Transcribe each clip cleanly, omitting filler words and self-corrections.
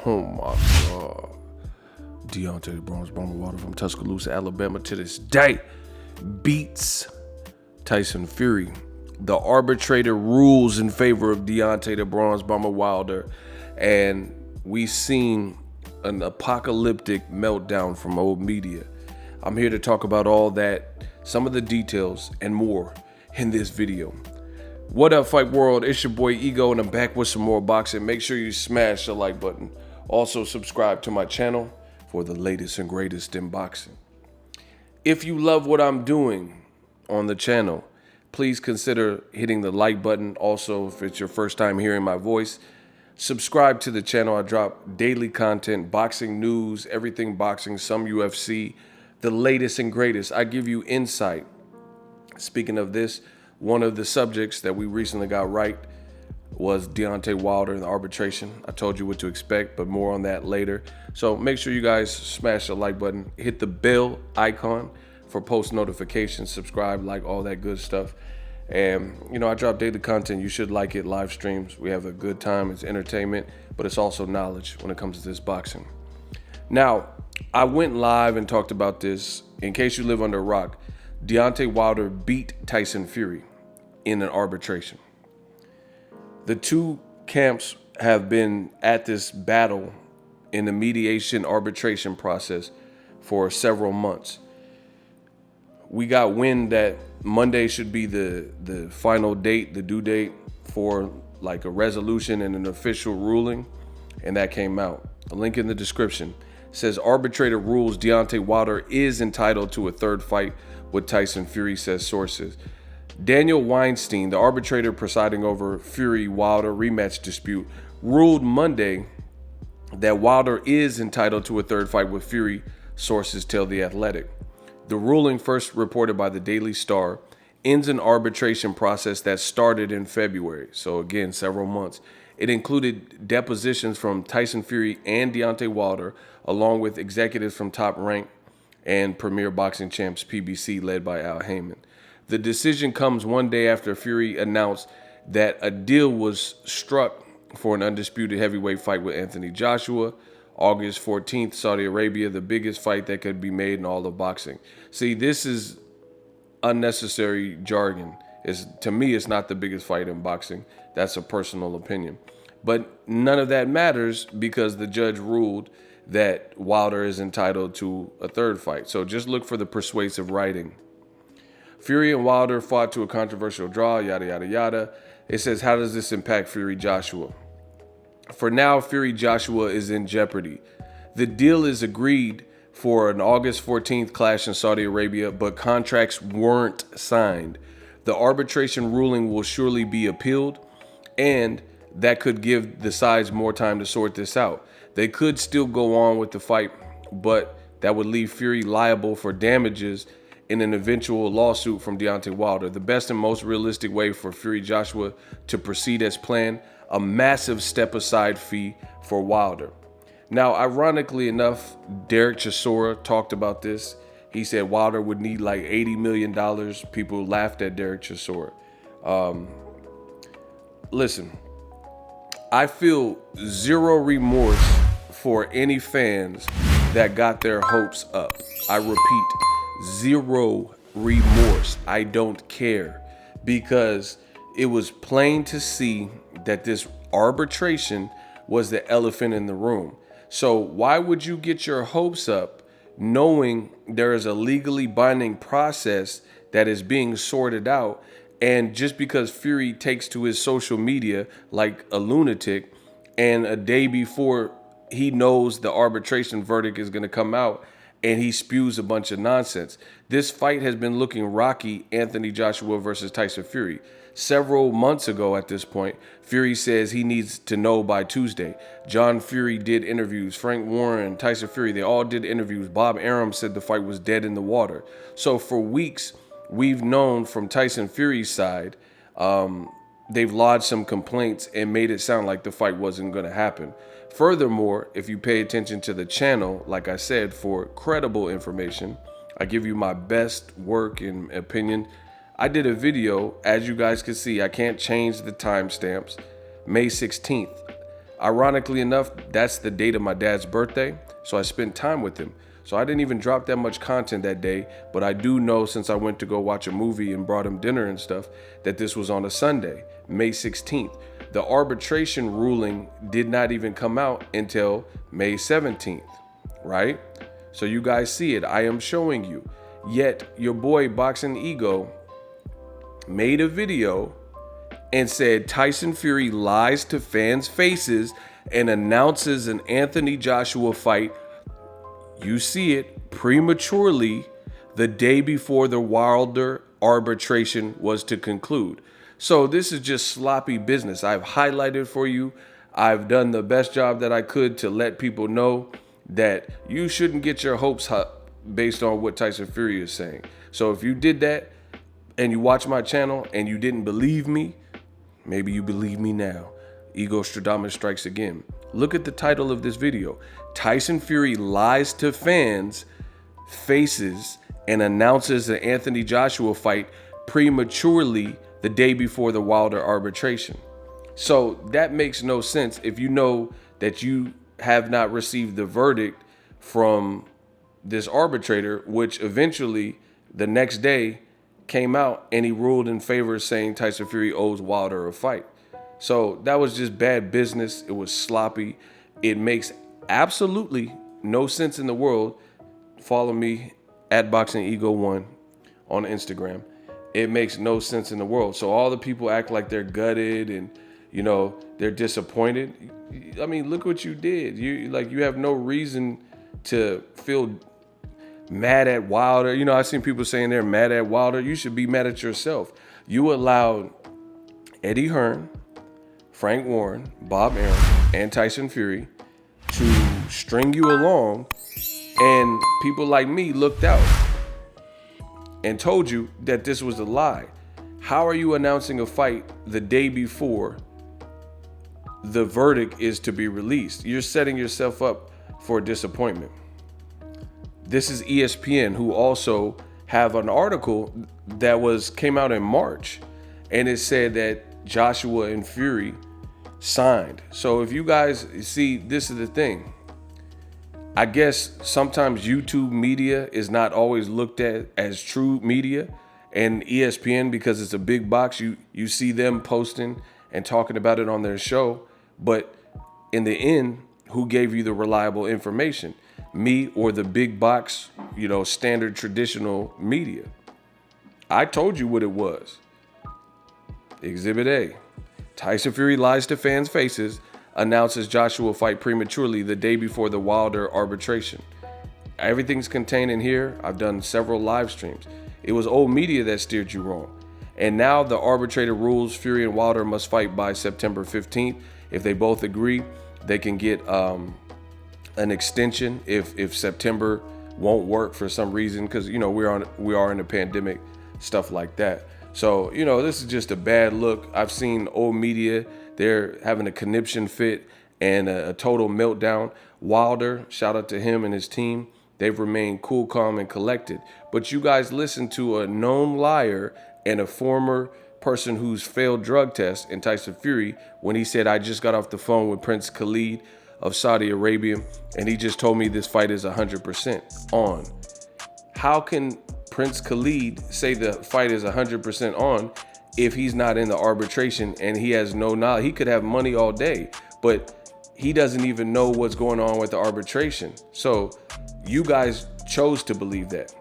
Oh my God. Deont, Bronze Bomber Wilder from Tuscaloosa, Alabama, to this day beats Tyson Fury. The arbitrator rules in favor of Deont, the Bronze Bomber Wilder, and we seen an apocalyptic meltdown from old media. I'm here to talk about all that, some of the details, and more in this video. What up, Fight World? It's your boy Ego, and I'm back with some more boxing. Make sure you smash the like button. Also, subscribe to my channel for the latest and greatest in boxing. If you love what I'm doing on the channel, please consider hitting the like button. Also, if it's your first time hearing my voice, subscribe to the channel. I drop daily content, boxing news, everything boxing, some UFC, the latest and greatest. I give you insight. Speaking of this, one of the subjects that we recently got right was Deont Wilder and the arbitration. I told you what to expect, but more on that later. So make sure you guys smash the like button, hit the bell icon for post notifications, subscribe, like all that good stuff. And you know, I drop daily content. You should like it. Live streams. We have a good time. It's entertainment, but it's also knowledge when it comes to this boxing. Now, I went live and talked about this. In case you live under a rock, Deont Wilder beat Tyson Fury in an arbitration. The two camps have been at this battle in the mediation arbitration process for several months. We got wind that Monday should be the final date, the due date for like a resolution and an official ruling, and that came out. A link in the description says arbitrator rules Deont Wilder is entitled to a third fight with Tyson Fury, says sources. Daniel Weinstein, the arbitrator presiding over Fury-Wilder rematch dispute, ruled Monday that Wilder is entitled to a third fight with Fury, sources tell The Athletic. The ruling, first reported by the Daily Star, ends an arbitration process that started in February, so again, several months. It included depositions from Tyson Fury and Deont Wilder, along with executives from Top Rank and Premier Boxing Champs PBC, led by Al Heyman. The decision comes one day after Fury announced that a deal was struck for an undisputed heavyweight fight with Anthony Joshua, August 14th, Saudi Arabia, the biggest fight that could be made in all of boxing. See, this is unnecessary jargon. To me, it's not the biggest fight in boxing. That's a personal opinion. But none of that matters because the judge ruled that Wilder is entitled to a third fight. So just look for the persuasive writing. Fury and Wilder fought to a controversial draw, yada, yada, yada. It says, how does this impact Fury Joshua? For now, Fury Joshua is in jeopardy. The deal is agreed for an August 14th clash in Saudi Arabia, but contracts weren't signed. The arbitration ruling will surely be appealed, and that could give the sides more time to sort this out. They could still go on with the fight, but that would leave Fury liable for damages in an eventual lawsuit from Deont Wilder. The best and most realistic way for Fury Joshua to proceed as planned, a massive step-aside fee for Wilder. Now, ironically enough, Derek Chisora talked about this. He said Wilder would need like $80 million. People laughed at Derek Chisora. Listen, I feel zero remorse for any fans that got their hopes up. I repeat, zero remorse. I don't care, because it was plain to see that this arbitration was the elephant in the room. So why would you get your hopes up knowing there is a legally binding process that is being sorted out? And just because Fury takes to his social media like a lunatic, and a day before he knows the arbitration verdict is going to come out, and he spews a bunch of nonsense. This fight has been looking rocky, Anthony Joshua versus Tyson Fury. Several months ago at this point, Fury says he needs to know by Tuesday. John Fury did interviews. Frank Warren, Tyson Fury, they all did interviews. Bob Arum said the fight was dead in the water. So for weeks, we've known from Tyson Fury's side, they've lodged some complaints and made it sound like the fight wasn't going to happen. Furthermore, if you pay attention to the channel, like I said, for credible information, I give you my best work and opinion. I did a video, as you guys can see, I can't change the timestamps, May 16th. Ironically enough, that's the date of my dad's birthday, so I spent time with him. So I didn't even drop that much content that day, but I do know, since I went to go watch a movie and brought him dinner and stuff, that this was on a Sunday, May 16th. The arbitration ruling did not even come out until May 17th, right? So you guys see it, I am showing you. Yet your boy Boxingego made a video and said Tyson Fury lies to fans' faces and announces an Anthony Joshua fight, you see it, prematurely the day before the Wilder arbitration was to conclude. So this is just sloppy business. I've highlighted for you. I've done the best job that I could to let people know that you shouldn't get your hopes up based on what Tyson Fury is saying. So if you did that and you watch my channel and you didn't believe me, maybe you believe me now. Ego Stradamus strikes again. Look at the title of this video. Tyson Fury lies to fans' faces and announces the Anthony Joshua fight prematurely the day before the Wilder arbitration. So that makes no sense if you know that you have not received the verdict from this arbitrator, which eventually the next day came out and he ruled in favor, saying Tyson Fury owes Wilder a fight. So that was just bad business. It was sloppy. It makes absolutely no sense in the world. Follow me at Boxingego1 on Instagram. It makes no sense in the world. So all the people act like they're gutted and, you know, they're disappointed. I mean, look what you did. You have no reason to feel mad at Wilder. You know, I've seen people saying they're mad at Wilder. You should be mad at yourself. You allowed Eddie Hearn, Frank Warren, Bob Arum, and Tyson Fury to string you along, and people like me looked out and told you that this was a lie. How are you announcing a fight the day before the verdict is to be released? You're setting yourself up for disappointment. This is ESPN, who also have an article that came out in March, and it said that Joshua and Fury signed. So if you guys see, this is the thing. I guess sometimes YouTube media is not always looked at as true media, and ESPN, because it's a big box, you see them posting and talking about it on their show. But in the end, who gave you the reliable information? Me or the big box, standard traditional media? I told you what it was. Exhibit A. Tyson Fury lies to fans' faces, announces Joshua fight prematurely the day before the Wilder arbitration. Everything's contained in here. I've done several live streams. It was old media that steered you wrong. And now the arbitrator rules Fury and Wilder must fight by September 15th. If they both agree, they can get an extension if September won't work for some reason, because we are in a pandemic, stuff like that. So this is just a bad look. I've seen old media, they're having a conniption fit and a total meltdown. Wilder, shout out to him and his team, they've remained cool, calm, and collected. But you guys listen to a known liar and a former person who's failed drug tests in Tyson Fury when he said, I just got off the phone with Prince Khalid of Saudi Arabia, and he just told me this fight is 100% on. How can Prince Khalid say the fight is 100% on if he's not in the arbitration and he has no knowledge? He could have money all day, but he doesn't even know what's going on with the arbitration. So you guys chose to believe that.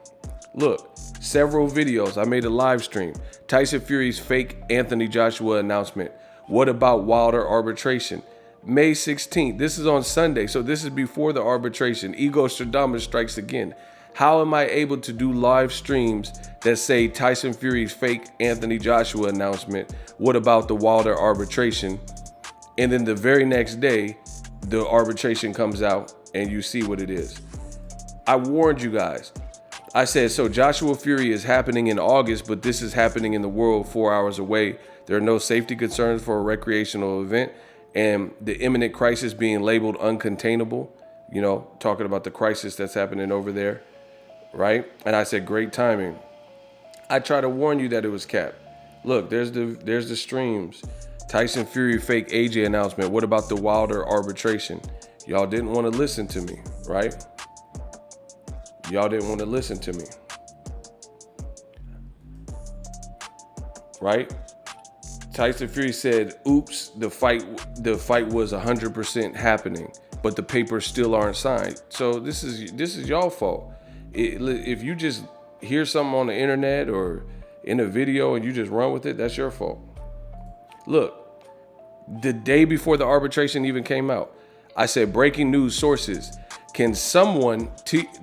Look, several videos. I made a live stream. Tyson Fury's fake Anthony Joshua announcement. What about Wilder arbitration? May 16th. This is on Sunday, so this is before the arbitration. Ego Stradamus strikes again. How am I able to do live streams that say Tyson Fury's fake Anthony Joshua announcement? What about the Wilder arbitration? And then the very next day, the arbitration comes out and you see what it is. I warned you guys. I said, so Joshua Fury is happening in August, but this is happening in the world 4 hours away. There are no safety concerns for a recreational event, and the imminent crisis being labeled uncontainable, talking about the crisis that's happening over there, right? And I said, great timing. I try to warn you that it was cap. Look, there's the streams. Tyson Fury fake AJ announcement. What about the Wilder arbitration? Y'all didn't want to listen to me, right? Y'all didn't want to listen to me. Right? Tyson Fury said, oops, the fight was 100% happening, but the papers still aren't signed. So this is y'all fault. If you just hear something on the internet or in a video and you just run with it, that's your fault. Look, the day before the arbitration even came out, I said, breaking news sources. Can someone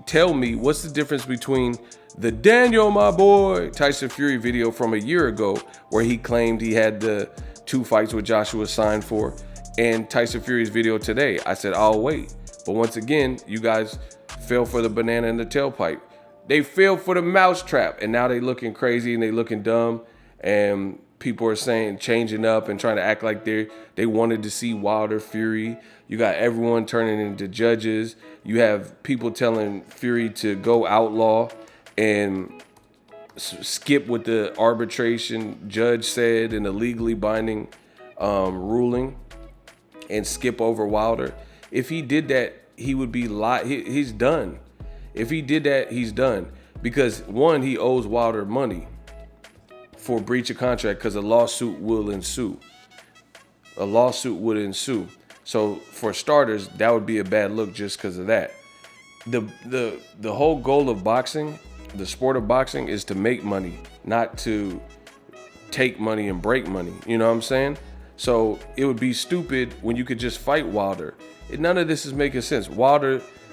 tell me what's the difference between the Daniel, my boy, Tyson Fury video from a year ago where he claimed he had the 2 fights with Joshua signed for, and Tyson Fury's video today? I said, I'll wait. But once again, you guys fell for the banana in the tailpipe. They fell for the mousetrap, and now they looking crazy and they looking dumb, and people are saying, changing up and trying to act like they wanted to see Wilder Fury. You got everyone turning into judges. You have people telling Fury to go outlaw and skip what the arbitration judge said in a legally binding ruling and skip over Wilder. If he did that, he would be he's done. If he did that, he's done. Because one, he owes Wilder money for breach of contract because a lawsuit will ensue. A lawsuit would ensue. So for starters, that would be a bad look just because of that. The whole goal of boxing, the sport of boxing, is to make money, not to take money and break money. You know what I'm saying? So it would be stupid when you could just fight Wilder. None of this is making sense.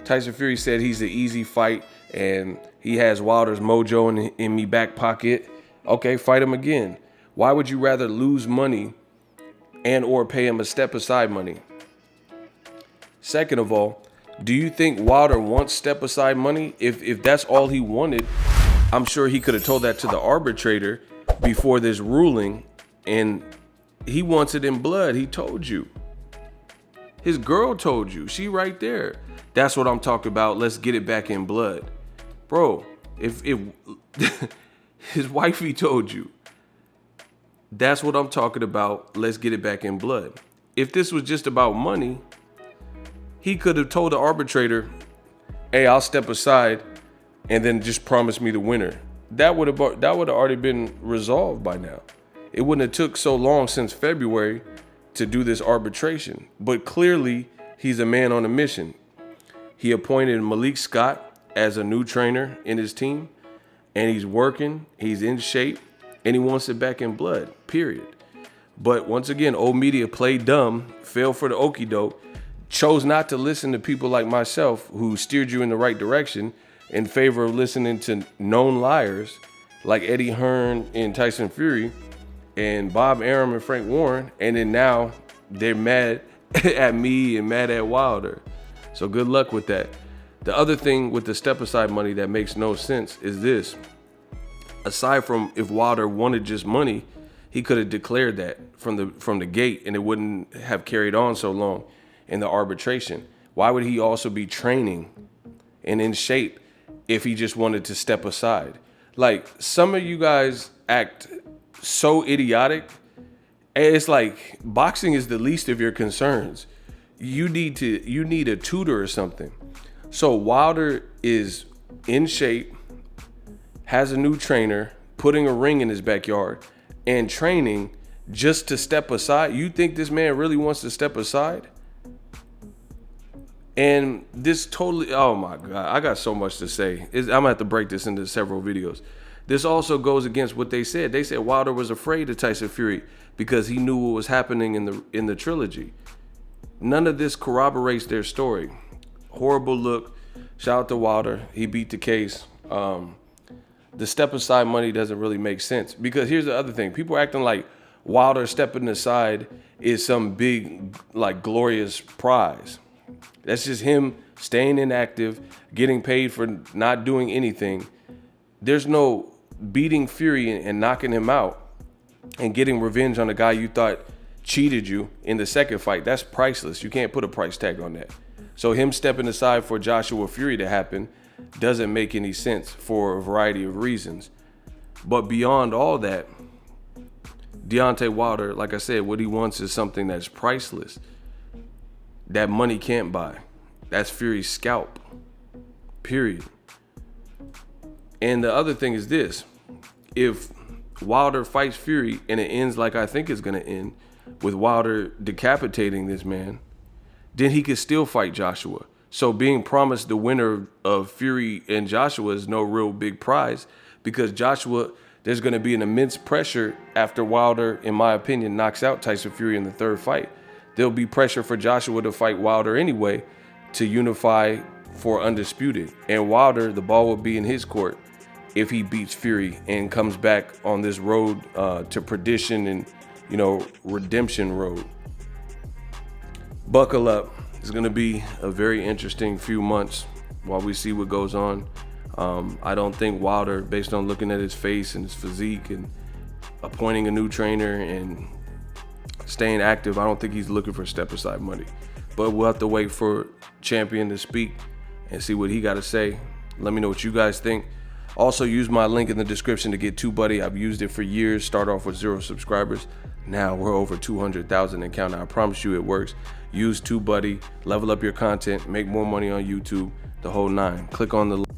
Tyson Fury said he's an easy fight and he has Wilder's mojo in me back pocket. Okay, fight him again. Why would you rather lose money and or pay him a step aside money? Second of all, do you think Wilder wants step aside money? If that's all he wanted, I'm sure he could have told that to the arbitrator before this ruling, and he wants it in blood. He told you. His girl told you. She right there. That's what I'm talking about. Let's get it back in blood. Bro, if his wifey told you, that's what I'm talking about. Let's get it back in blood. If this was just about money, he could have told the arbitrator, hey, I'll step aside and then just promise me the winner. That would have already been resolved by now. It wouldn't have took so long since February to do this arbitration. But clearly, he's a man on a mission. He appointed Malik Scott as a new trainer in his team, and he's working, he's in shape, and he wants it back in blood, period. But once again, old media played dumb, fell for the okie doke, chose not to listen to people like myself who steered you in the right direction in favor of listening to known liars like Eddie Hearn and Tyson Fury and Bob Arum and Frank Warren, and then now they're mad at me and mad at Wilder. So good luck with that. The other thing with the step aside money that makes no sense is this. Aside from if Wilder wanted just money, he could have declared that from the gate and it wouldn't have carried on so long in the arbitration. Why would he also be training and in shape if he just wanted to step aside? Like, some of you guys act so idiotic. It's like boxing is the least of your concerns. You need a tutor or something. So Wilder is in shape, has a new trainer, putting a ring in his backyard, and training just to step aside. You think this man really wants to step aside? And this totally, oh my God, I got so much to say. I'm gonna have to break this into several videos. This also goes against what they said. They said Wilder was afraid of Tyson Fury because he knew what was happening in the trilogy. None of this corroborates their story. Horrible look. Shout out to Wilder. He beat the case. The step aside money doesn't really make sense, because here's the other thing. People acting like Wilder stepping aside is some big, like, glorious prize. That's just him staying inactive, getting paid for not doing anything. There's no beating Fury and knocking him out and getting revenge on a guy you thought cheated you in the second fight. That's priceless. You can't put a price tag on that. So him stepping aside for Joshua Fury to happen doesn't make any sense for a variety of reasons. But beyond all that, Deontay Wilder, like I said, what he wants is something that's priceless, that money can't buy. That's Fury's scalp, period. And the other thing is this: if Wilder fights Fury and it ends like I think it's gonna end, with Wilder decapitating this man, then he could still fight Joshua. So being promised the winner of Fury and Joshua is no real big prize, because Joshua, there's going to be an immense pressure after Wilder, in my opinion, knocks out Tyson Fury in the third fight. There'll be pressure for Joshua to fight Wilder anyway to unify for undisputed. And Wilder, the ball will be in his court if he beats Fury and comes back on this road to perdition and, you know, redemption road. Buckle up. It's going to be a very interesting few months while we see what goes on. I don't think Wilder, based on looking at his face and his physique and appointing a new trainer and staying active, I don't think he's looking for step-aside money. But we'll have to wait for Champion to speak and see what he got to say. Let me know what you guys think. Also, use my link in the description to get TUBEBUDDY. I've used it for years. Start off with 0 subscribers. Now we're over 200,000 and counting. I promise you it works. Use TUBEBUDDY, level up your content, make more money on YouTube, the whole nine. Click on the link.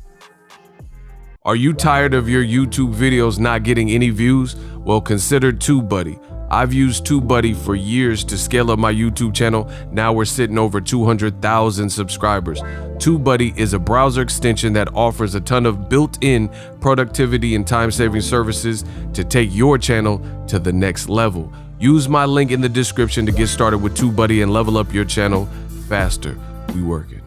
Are you tired of your YouTube videos not getting any views? Well, consider TUBEBUDDY. I've used TUBEBUDDY for years to scale up my YouTube channel. Now we're sitting over 200,000 subscribers. TUBEBUDDY is a browser extension that offers a ton of built-in productivity and time-saving services to take your channel to the next level. Use my link in the description to get started with TUBEBUDDY and level up your channel faster. We work it.